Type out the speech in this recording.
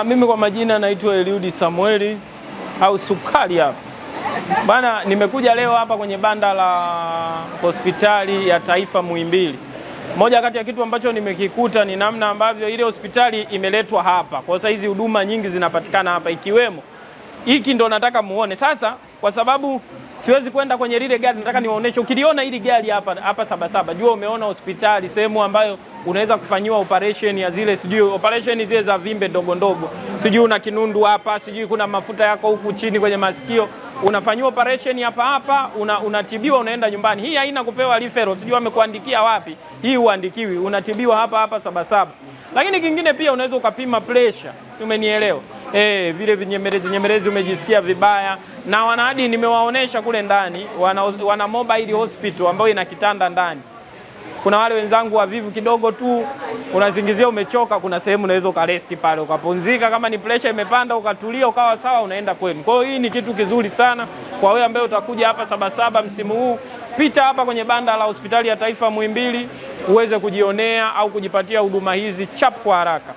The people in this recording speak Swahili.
Mimi kwa majina naitwa Eliudi Samueli au Sukari hapa. Bana, nimekuja leo hapa kwenye banda la hospitali ya taifa Muhimbili. Moja kati ya kitu ambacho nimekikuta ni namna ambavyo ile hospitali imeletwa hapa. Kwa sasa hizi huduma nyingi zinapatikana hapa, ikiwemo hiki ndo nataka muone. Sasa kwa sababu siwezi kwenda kwenye lile gari, nataka niwaoneshe. Ukiliona hili gari hapa Sabasaba, jua umeona hospitali, sehemu ambayo unaweza kufanyiwa operation ya zile, sijui operation zile za vimbe ndogo ndogo, sijui una kinundu hapa, sijui kuna mafuta yako huku chini kwenye masikio, unafanyiwa operation hapa, unatibiwa, unaenda nyumbani. Hii haina kupewa referral, sijui wamekuandikia wapi. Hii huandikiwi, unatibiwa hapa Sabasaba. Lakini kingine pia unaweza ukapima pressure, umenielewa? Vile vinyemelezi umejisikia vibaya, na wanahadi nimewaonesha kule ndani, wana mobile hospital ambayo ina kitanda ndani. Kuna wale wenzangu wavivu kidogo tu, unasingizia umechoka, kuna sehemu unaweza ukaresti pale ukapumzika, kama ni pressure imepanda ukatulia ukawa sawa, unaenda kwenu. Kwa hiyo hii ni kitu kizuri sana kwa wewe ambaye utakuja hapa Sabasaba msimu huu. Pita hapa kwenye banda la hospitali ya taifa Muhimbili uweze kujionea au kujipatia huduma hizi chap kwa haraka.